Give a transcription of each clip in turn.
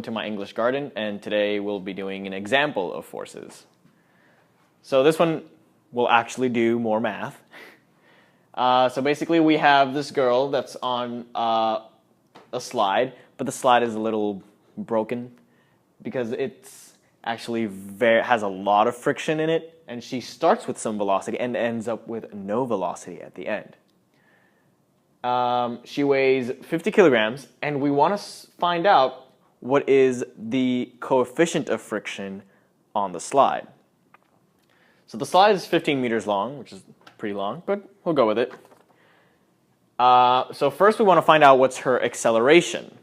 welcome to my English garden, and today we'll be doing an example of forces. So this one will actually do more math. So basically we have this girl that's on a slide, but the slide is a little broken because it's actually has a lot of friction in it, and she starts with some velocity and ends up with no velocity at the end. She weighs 50 kilograms, and we want to find out what is the coefficient of friction on the slide. So the slide is 15 meters long, which is pretty long, but we'll go with it. So first we want to find out what's her acceleration.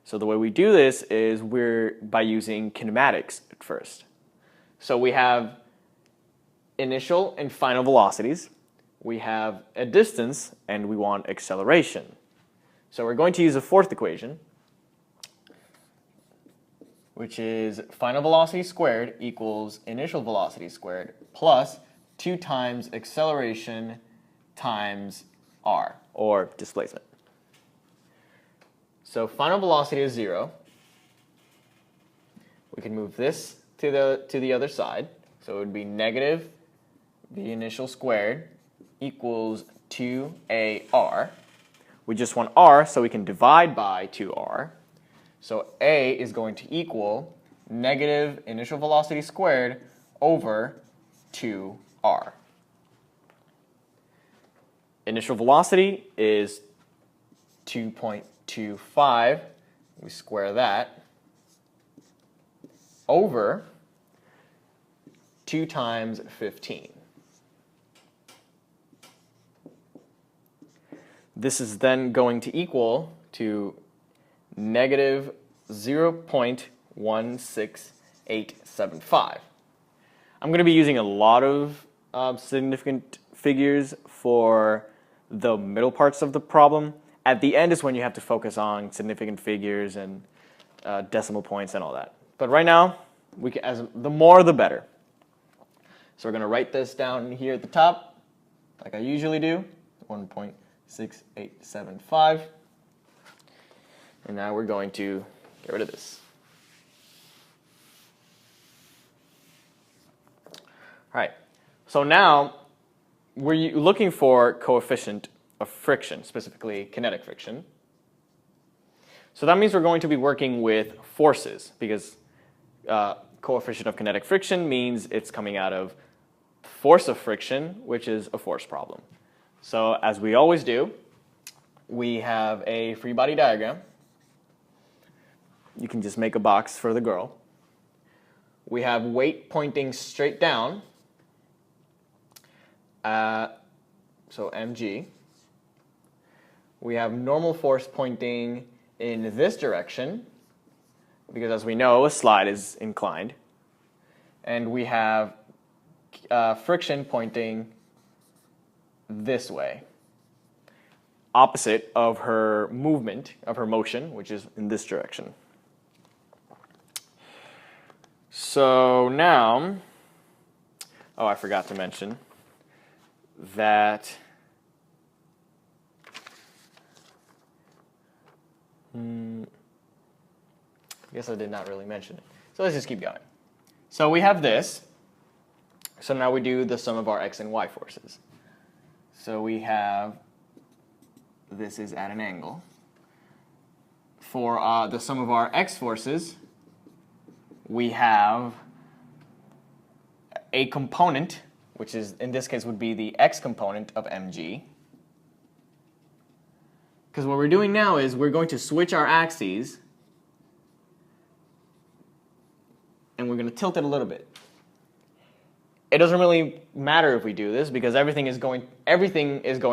So the way we do this is by using kinematics at first. So we have initial and final velocities. We have a distance, and we want acceleration. So we're going to use a fourth equation, which is final velocity squared equals initial velocity squared plus 2 times acceleration times r, or displacement. So final velocity is 0. We can move this to the other side. So it would be negative the initial squared equals 2ar. We just want r, so we can divide by 2r. So a is going to equal negative initial velocity squared over 2r. Initial velocity is 2.25. We square that over 2 times 15. This is then going to equal to negative 0.16875. I'm going to be using a lot of significant figures for the middle parts of the problem. At the end is when you have to focus on significant figures and decimal points and all that. But right now, the more the better. So we're going to write this down here at the top, like I usually do, 1.6875. And now we're going to get rid of this. All right, so now we're looking for coefficient of friction, specifically kinetic friction. So that means we're going to be working with forces, because coefficient of kinetic friction means it's coming out of force of friction, which is a force problem. So as we always do, we have a free body diagram. You can just make a box for the girl. We have weight pointing straight down, so mg. We have normal force pointing in this direction, because as we know, a slide is inclined. And we have friction pointing this way, opposite of her movement, of her motion, which is in this direction. So now, oh, I forgot to mention that I guess I did not really mention it. So let's just keep going. So we have this. So now we do the sum of our x and y forces. So we have, this is at an angle. For the sum of our x forces, we have a component, which is, in this case, would be the x component of mg. Because what we're doing now is we're going to switch our axes, and we're going to tilt it a little bit. It doesn't really matter if we do this, because everything is going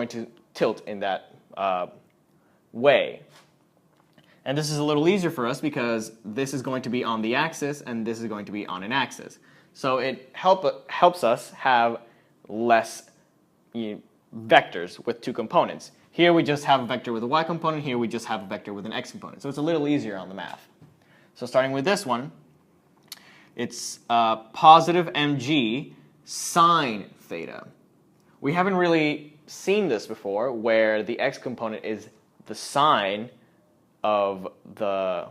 to tilt in that way. And this is a little easier for us because this is going to be on the axis and this is going to be on an axis. So it helps us have less vectors with 2 components. Here we just have a vector with a y component, here we just have a vector with an x component. So it's a little easier on the math. So starting with this one, it's positive mg sine theta. We haven't really seen this before, where the x component is the sine of the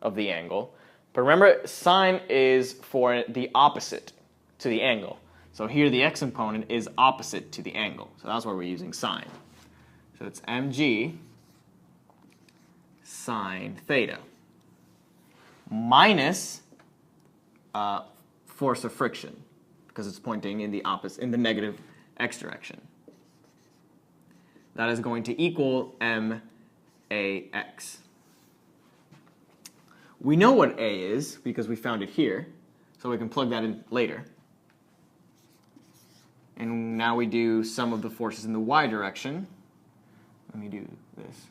of the angle. But remember, sine is for the opposite to the angle. So here the x component is opposite to the angle. So that's why we're using sine. So it's mg sine theta minus force of friction, because it's pointing in the opposite, in the negative x direction. That is going to equal max. We know what a is because we found it here, so we can plug that in later. And now we do sum of the forces in the y direction. Let me do this.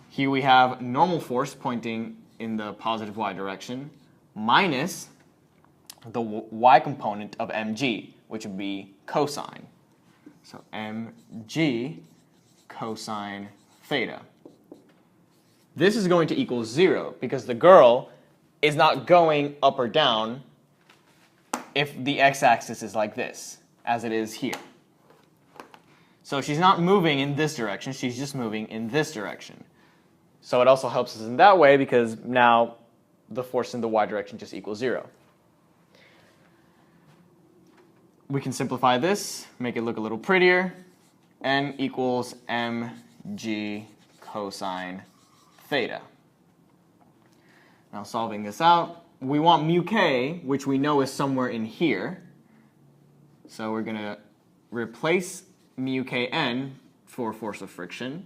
Here we have normal force pointing in the positive y direction minus the y component of mg, which would be cosine. So mg cosine theta. This is going to equal 0 because the girl is not going up or down if the x-axis is like this, as it is here. So she's not moving in this direction, she's just moving in this direction. So it also helps us in that way because now the force in the y direction just equals 0. We can simplify this, make it look a little prettier. N equals mg cosine theta. Now solving this out, we want mu k, which we know is somewhere in here. So we're going to replace mu kn for force of friction.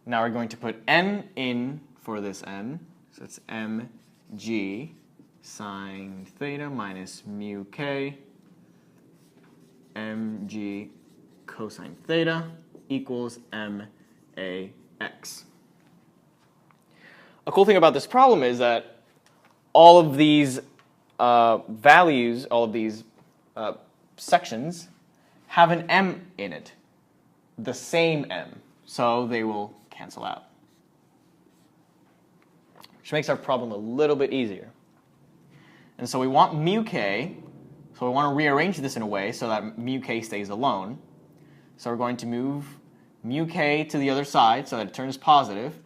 Now we're going to put n in for this n. So it's mg sine theta minus mu k mg cosine theta equals max. A cool thing about this problem is that all of these values, all of these sections have an m in it, the same m, so they will cancel out, which makes our problem a little bit easier. And so we want mu k, so we want to rearrange this in a way so that mu k stays alone. So we're going to move mu k to the other side so that it turns positive,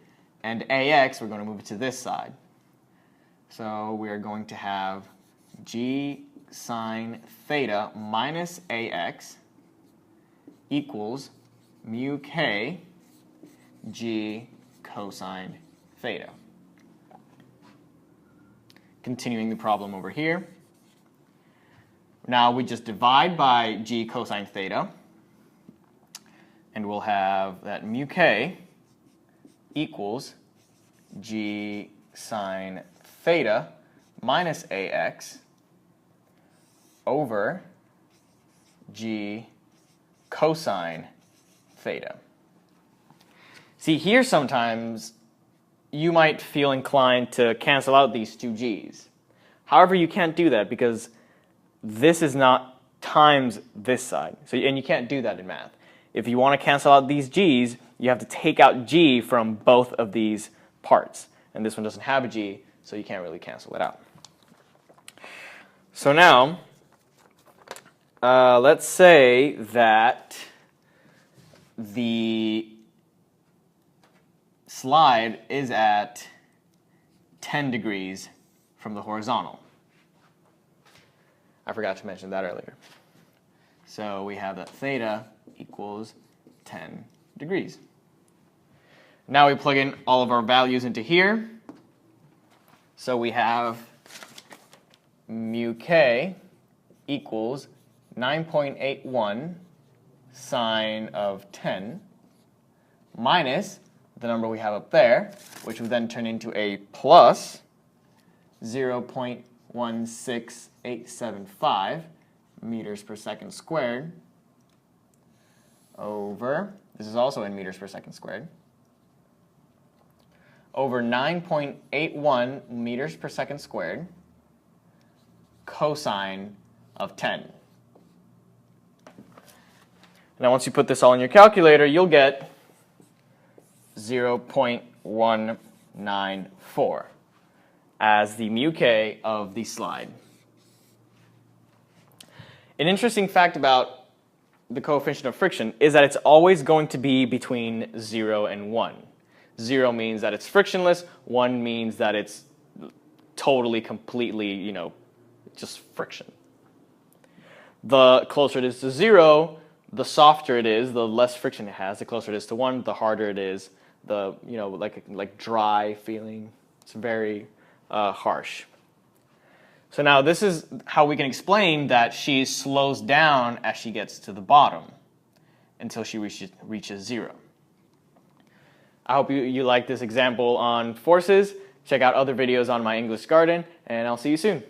and ax, we're going to move it to this side. So we are going to have g sine theta minus ax equals mu k g cosine theta. Continuing the problem over here. Now we just divide by g cosine theta, and we'll have that mu k equals g sine theta minus ax over g cosine theta. See, here sometimes you might feel inclined to cancel out these two g's. However, you can't do that because this is not times this side. And you can't do that in math. If you want to cancel out these g's, you have to take out g from both of these parts. And this one doesn't have a g, so you can't really cancel it out. So now, let's say that the slide is at 10 degrees from the horizontal. I forgot to mention that earlier. So we have that theta equals 10 degrees. Now we plug in all of our values into here. So we have mu k equals 9.81 sine of 10 minus the number we have up there, which would then turn into a plus 0.16875 meters per second squared over, this is also in meters per second squared, over 9.81 meters per second squared cosine of 10. Now once you put this all in your calculator, you'll get 0.194 as the mu k of the slide. An interesting fact about the coefficient of friction is that it's always going to be between 0 and 1. 0 means that it's frictionless, 1 means that it's totally, completely, just friction. The closer it is to 0, the softer it is, the less friction it has. The closer it is to 1, the harder it is. The, like dry feeling. It's very harsh. So now this is how we can explain that she slows down as she gets to the bottom until she reaches 0. I hope you like this example on forces. Check out other videos on my English Garden, and I'll see you soon.